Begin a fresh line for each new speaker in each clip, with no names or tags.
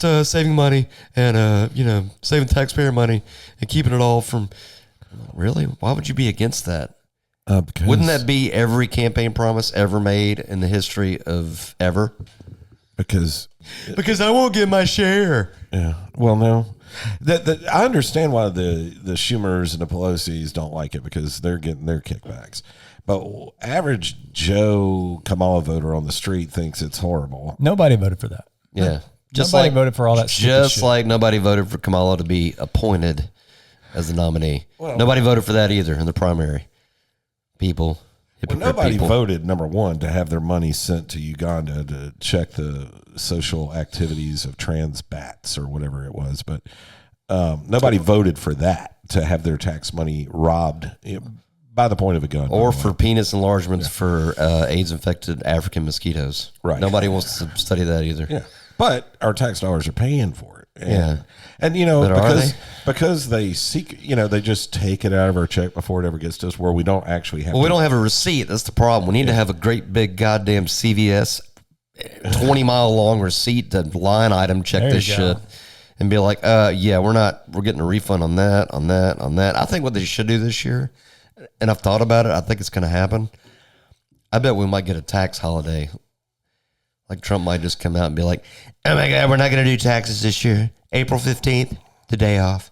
saving money and saving taxpayer money and keeping it all from. Really? Why would you be against that? Wouldn't that be every campaign promise ever made in the history of ever? Because I won't get my share.
Yeah. Well, no. I understand why the Schumers and the Pelosi's don't like it, because they're getting their kickbacks. But average Joe Kamala voter on the street thinks it's horrible.
Nobody voted for that.
Yeah.
Nobody voted for all that stupid
Just
shit.
like nobody voted for Kamala to be appointed as the nominee. Well, nobody voted for that either in the primary. People.
Nobody voted, number one, to have their money sent to Uganda to check the social activities of trans bats or whatever it was. But nobody voted for that, to have their tax money robbed by the point of a gun.
Or for penis enlargements for AIDS-infected African mosquitoes.
Right.
Nobody wants to study that either.
Yeah. But our tax dollars are paying for it.
And,
and because they seek, they just take it out of our check before it ever gets to us, where we don't actually have.
Well, we don't have a receipt. That's the problem. We need to have a great big goddamn CVS 20-mile long receipt to line item check this shit and be like, we're getting a refund on that. I think what they should do this year, and I've thought about it, I think it's going to happen. I bet we might get a tax holiday. Like Trump might just come out and be like, oh my God, we're not going to do taxes this year. April 15th, the day off.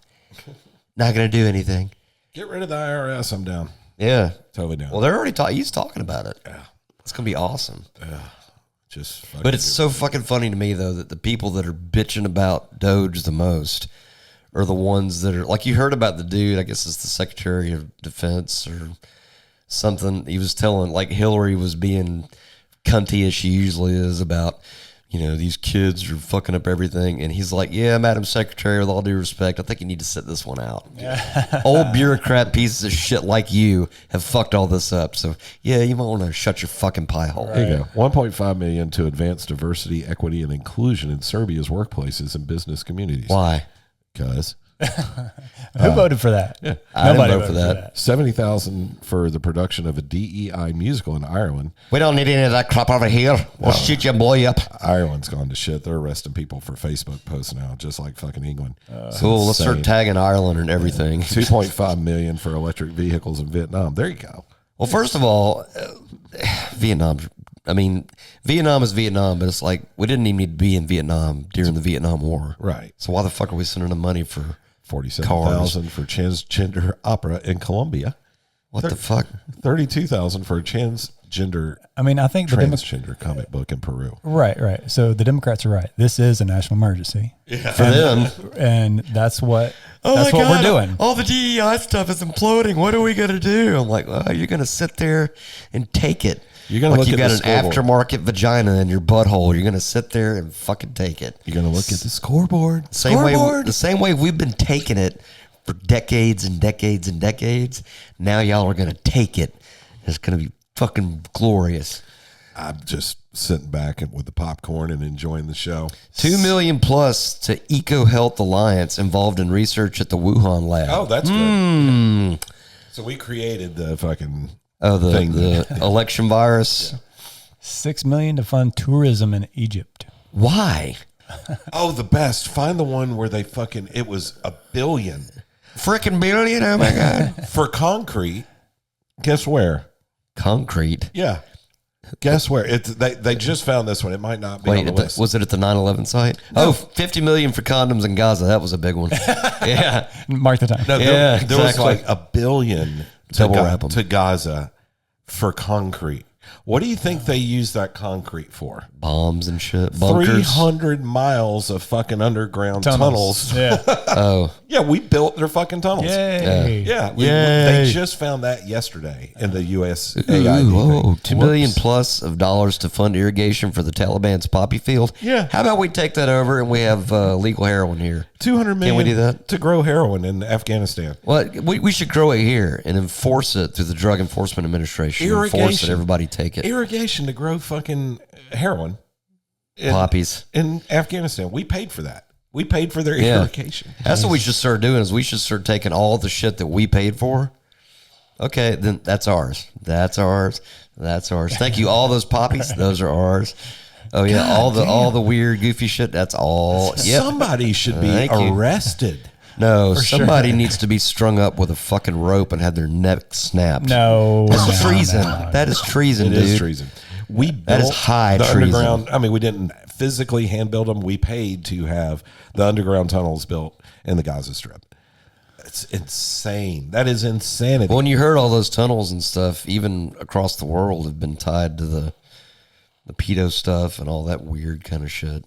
Not going to do anything.
Get rid of the IRS. I'm down.
Yeah.
Totally down.
Well, they're already he's talking about it. Yeah. It's going to be awesome. But it's so fucking funny to me, though, that the people that are bitching about DOGE the most are the ones that are, like, you heard about the dude, I guess it's the Secretary of Defense or something. He was telling, like, Hillary was being cunty as she usually is about, these kids are fucking up everything. And he's like, yeah, Madam Secretary, with all due respect, I think you need to sit this one out. Yeah. Old bureaucrat pieces of shit like you have fucked all this up. So, yeah, you might want to shut your fucking pie hole.
There you go. $1.5 million to advance diversity, equity, and inclusion in Serbia's workplaces and business communities.
Why?
Because...
Who voted for that?
Yeah, nobody voted for that.
$70,000 for the production of a DEI musical in Ireland.
We don't need any of that crap over here. We'll shoot your boy up.
Ireland's gone to shit. They're arresting people for Facebook posts now, just like fucking England.
Cool. Let's start tagging Ireland and everything.
$2.5 million for electric vehicles in Vietnam. There you go.
Well, first of all, Vietnam is Vietnam, but it's like we didn't even need to be in Vietnam during the Vietnam War.
Right.
So why the fuck are we sending them money for
$47,000 for transgender opera in Colombia?
What the fuck?
$32,000 for a transgender.
I think the
transgender comic book in Peru.
Right. So the Democrats are right. This is a national emergency
for them,
and that's what we're doing.
All the DEI stuff is imploding. What are we gonna do? I'm like, well, you're gonna sit there and take it.
You're gonna look
you
at
got
the
an
scoreboard.
aftermarket vagina in your butthole. You're gonna sit there and fucking take it.
You're gonna look at the scoreboard.
The same way we've been taking it for decades and decades and decades. Now y'all are gonna take it. It's gonna be fucking glorious.
I'm just sitting back with the popcorn and enjoying the show.
$2 million plus to Eco Health Alliance involved in research at the Wuhan lab.
Oh, that's good. So we created the fucking
the election virus.
Yeah. $6 million to fund tourism in Egypt.
Why?
Oh, the best. Find the one where it was $1 billion.
Frickin' billion? Oh my God.
For concrete. Guess where?
Concrete?
Yeah. Guess where? They just found this one. It might not be on the list.
Was it at the 9/11 site? No. Oh, $50 million for condoms in Gaza. That was a big one. Yeah.
Mark the time.
No, there was like $1 billion to Gaza for concrete. What do you think they use that concrete for?
Bombs and shit. Bunkers.
300 miles of fucking underground tunnels.
Yeah.
Yeah, we built their fucking tunnels.
Yay.
Yeah. They just found that yesterday in the U.S.
$2 billion plus of dollars to fund irrigation for the Taliban's poppy field.
Yeah.
How about we take that over and we have legal heroin here?
$200 million
Can we do that?
To grow heroin in Afghanistan.
Well, we should grow it here and enforce it through the Drug Enforcement Administration. Enforce it, everybody take it.
Irrigation to grow fucking heroin.
Poppies.
In Afghanistan. We paid for that. We paid for their irrigation.
That's what we should start doing is we should start taking all the shit that we paid for. Okay, then that's ours. That's ours. That's ours. Thank you. All those poppies, those are ours. Oh yeah, all the weird goofy shit. That's all. Yep.
Somebody should be arrested.
No, somebody needs to be strung up with a fucking rope and have their neck snapped.
No,
that's treason. No. That is treason, dude.
It is treason. We built
that is high
the
treason.
Underground. I mean, we didn't physically hand build them. We paid to have the underground tunnels built in the Gaza Strip. It's insane. That is insanity.
Well, when you heard all those tunnels and stuff, even across the world, have been tied to the pedo stuff and all that weird kind of shit.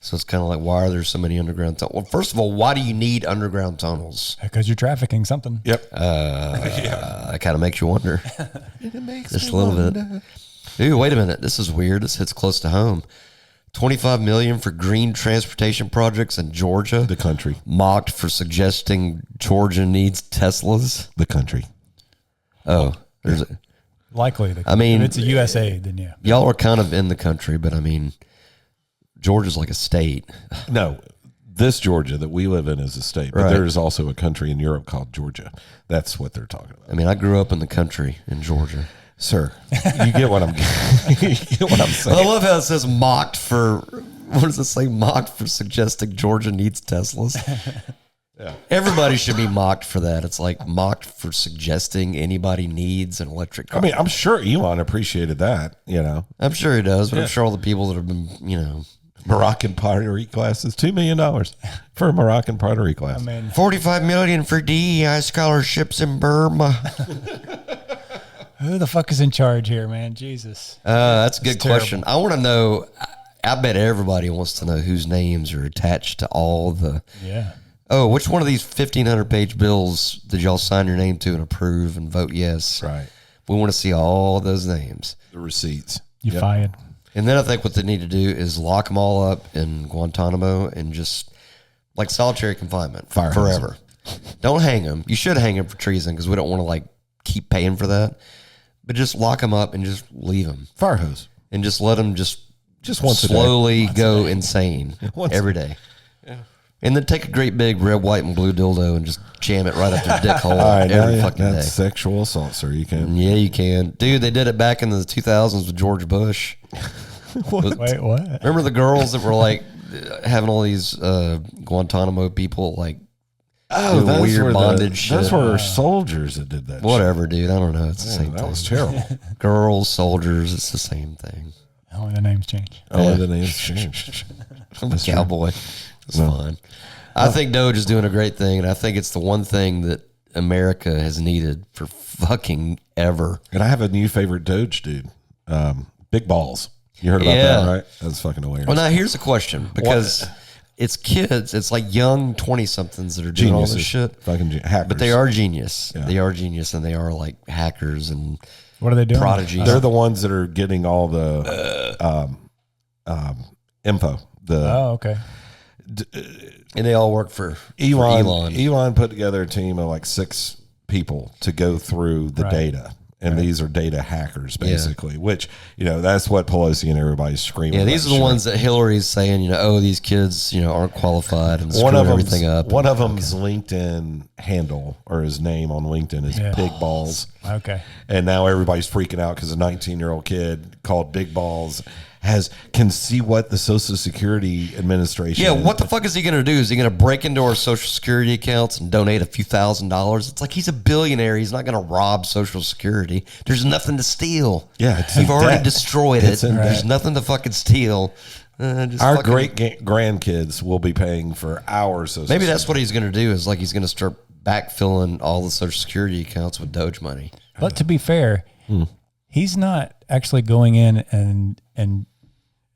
So it's kind of like, why are there so many underground tunnels? Well, first of all, why do you need underground tunnels?
Because you're trafficking something.
Yep.
That kind of makes you wonder.
It makes
just a little bit. Dude, wait a minute. This is weird. This hits close to home. $25 million for green transportation projects in Georgia.
The country.
Mocked for suggesting Georgia needs Teslas.
The country.
Oh, there's a,
likely.
I mean,
if it's a USA, then yeah.
Y'all are kind of in the country, but I mean, Georgia's like a state.
No, this Georgia that we live in is a state, but there is also a country in Europe called Georgia. That's what they're talking about.
I mean, I grew up in the country in Georgia.
Sir, you get what I'm you get what I'm saying.
I love how it says mocked for, what does it say? Mocked for suggesting Georgia needs Teslas. Yeah. Everybody should be mocked for that. It's like mocked for suggesting anybody needs an electric car.
I mean, I'm sure Elon appreciated that, you know.
I'm sure he does, but I'm sure all the people that have been, you know.
Moroccan pottery classes, $2 million for a Moroccan pottery class.
I mean,
$45 million for DEI scholarships in Burma.
Who the fuck is in charge here, man? Jesus.
That's a good question. I want to know. I bet everybody wants to know whose names are attached to all the.
Yeah.
Oh, which one of these 1,500-page bills did y'all sign your name to and approve and vote yes?
Right.
We want to see all those names.
The receipts.
You fired.
And then I think what they need to do is lock them all up in Guantanamo and just like solitary confinement forever. Don't hang them. You should hang them for treason because we don't want to like keep paying for that. But just lock them up and just leave them.
Fire hose.
And just let them just
once
slowly go insane every day. Yeah. And then take a great big red, white, and blue dildo and just jam it right up their dick hole every fucking day.
That's sexual assault, sir. You can.
Yeah, you can. Dude, they did it back in the 2000s with George Bush.
Wait, what?
Remember the girls that were like having all these Guantanamo people like doing weird bondage shit?
Those were soldiers that did that
Whatever, dude. I don't know. It's the same thing.
That was terrible.
Girls, soldiers, it's the same thing.
Only the names change.
Only the names change.
I'm a cowboy. It's fine. I think DOGE is doing a great thing, and I think it's the one thing that America has needed for fucking ever.
And I have a new favorite DOGE dude. Big balls. You heard about that, right? That's fucking hilarious.
Well, now here's a question, because it's kids. It's like young 20-somethings that are doing all this shit.
Fucking hackers.
But they are genius. Yeah. They are genius, and they are like hackers and
what are they doing?
Prodigies.
They're the ones that are getting all the info.
Okay.
And they all work for
Elon. Elon put together a team of like 6 people to go through the data. And these are data hackers, basically, which, you know, that's what Pelosi and everybody's screaming.
Yeah, these are the ones that Hillary's saying, you know, oh, these kids, you know, aren't qualified and screwing everything up.
One of them's LinkedIn handle or his name on LinkedIn is Big Balls.
Okay.
And now everybody's freaking out because a 19-year-old kid called Big Balls can see what the Social Security Administration.
Yeah, what the fuck is he going to do? Is he going to break into our Social Security accounts and donate a few $1,000s? It's like he's a billionaire. He's not going to rob Social Security. There's nothing to steal.
Yeah,
you've already destroyed it. There's nothing to fucking steal.
Our great grandkids will be paying for our Social
Maybe that's what he's going to do. Is like he's going to start backfilling all the Social Security accounts with DOGE money.
But to be fair, he's not actually going in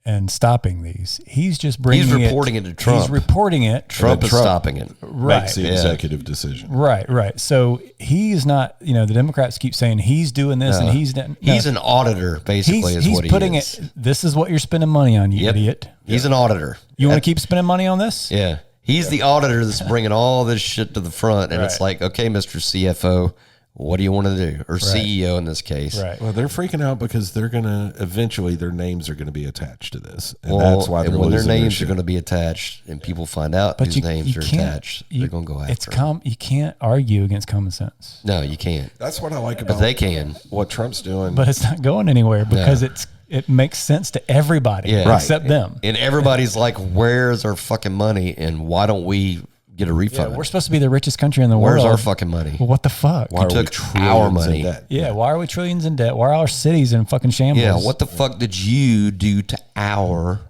and stopping these. He's just bringing
He's reporting it to Trump.
He's reporting it.
Trump is stopping it.
Right.
Makes the executive decision.
Right. So he's not, you know, the Democrats keep saying he's doing this and he's done.
He's an auditor, basically, is what he
putting
is.
This is what you're spending money on, you idiot.
He's an auditor.
You want to keep spending money on this?
Yeah. He's the auditor that's bringing all this shit to the front. And it's like, okay, Mr. CFO, what do you want to do? Or CEO in this case.
Right.
Well, they're freaking out because they're going to, eventually, their names are going to be attached to this. And that's why they're
when their
losing
names are going to be attached and people find out whose names are attached, they're going to go after them.
You can't argue against common sense.
No, you can't.
That's what I like about
But they can.
What Trump's doing.
But it's not going anywhere because it makes sense to everybody except them.
And everybody's like, where's our fucking money? And why don't we get a refund?
We're supposed to be the richest country in the
Where's
world.
our fucking money?
Well, what the fuck?
Why are
took
we trillions
our
in
money.
debt?
Yeah, why are we trillions in debt? Why are our cities in fucking shambles?
Yeah, what the fuck did you do to our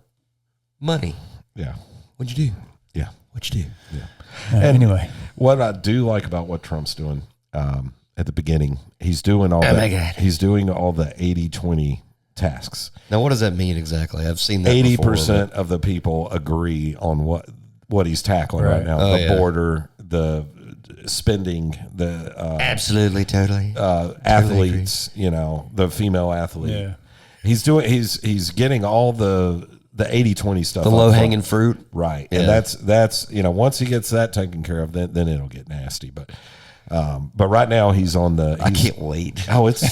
money?
Yeah.
What'd you do?
Yeah.
What'd you do?
Yeah.
Anyway,
what I do like about what Trump's doing at the beginning, he's doing all he's doing all the 80-20 tasks.
Now, what does that mean exactly? I've seen that
80% of the people agree on what he's tackling right now. The border, the spending, the
absolutely, totally,
athletes, the female athlete.
Yeah.
He's getting all the 80-20 stuff.
The low hanging fruit.
Right.
Yeah.
And that's once he gets that taken care of, then it'll get nasty. But right now he's on the.
I can't wait.
Oh, it's.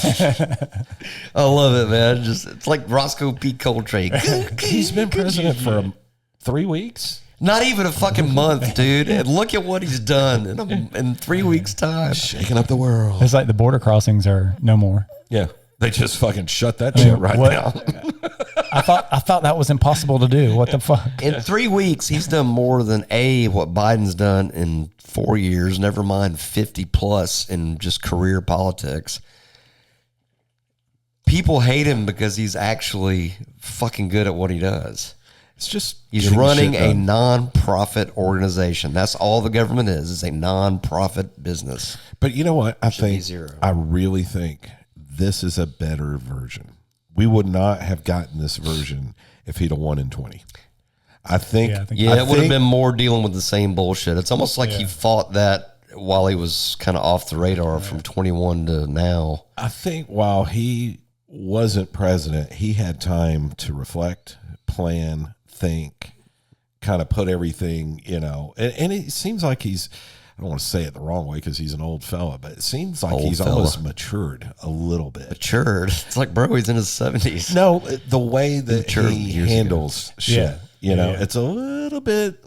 I love it, man. It's like Roscoe P. Coltrane.
He's been president for 3 weeks.
Not even a fucking month, dude. And look at what he's done in 3 weeks' time.
Shaking up the world.
It's like the border crossings are no more.
Yeah. They just fucking shut that shit right now.
I thought that was impossible to do. What the fuck?
In 3 weeks, he's done more than what Biden's done in 4 years, never mind 50 plus in just career politics. People hate him because he's actually fucking good at what he does.
It's just
he's running a non-profit organization. That's all the government is. It's a non-profit business.
But you know what? I really think this is a better version. We would not have gotten this version if he'd have won in 20. I think
it would have been more dealing with the same bullshit. It's almost like he fought that while he was kind of off the radar from 21 to now.
I think while he wasn't president, he had time to reflect, plan, think, kind of put everything, and it seems like he's, I don't want to say it the wrong way because he's an old fella, but it seems like he's almost matured a little bit.
Matured? It's like, bro, he's in his 70s.
No, the way that he handles shit, it's a little bit,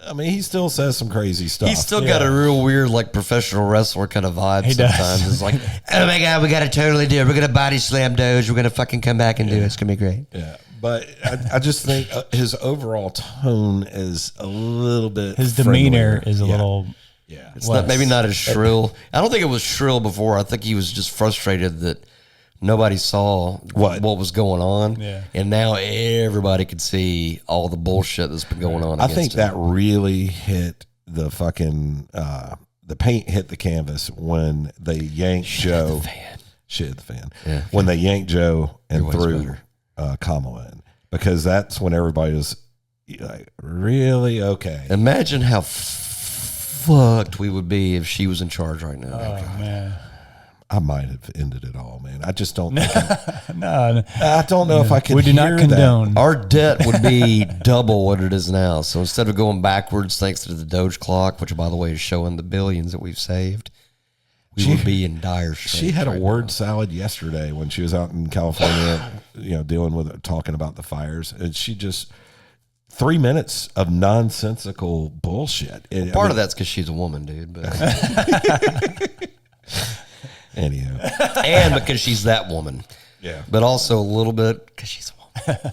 I mean, he still says some crazy stuff.
He's still got a real weird, like, professional wrestler kind of vibe sometimes. It's like, oh my God, we got to totally do it. We're going to body slam Doge. We're going to fucking come back and do it. It's going to be great.
Yeah. But I just think his overall tone is a little bit.
His demeanor is a little.
Yeah.
It's maybe not as shrill. I don't think it was shrill before. I think he was just frustrated that nobody saw what was going on.
Yeah.
And now everybody could see all the bullshit that's been going on.
I think that really hit the fucking, the paint hit the canvas when they yanked Joe. Shit hit the fan. Yeah. When they yanked Joe and threw Kamala in. Because that's when everybody was like, really? Okay.
Imagine how fucked we would be if she was in charge right now.
Oh, man.
I might have ended it all, man. I just don't think
No.
I don't know if I can.
We do not condone.
Our debt would be double what it is now. So instead of going backwards thanks to the Doge clock, which by the way is showing the billions that we've saved, we would be in dire straits.
She had a word salad yesterday when she was out in California, dealing with it, talking about the fires, and she just 3 minutes of nonsensical bullshit.
Part of that's because she's a woman, dude. But
anyhow,
and because she's that woman.
Yeah.
But also a little bit because she's a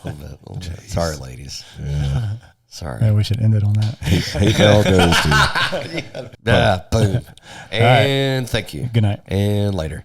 woman. A little bit. Sorry, ladies.
Yeah.
Sorry.
Maybe we should end it on that.
Hate mail goes to.
Boom. And thank you.
Good night.
And later.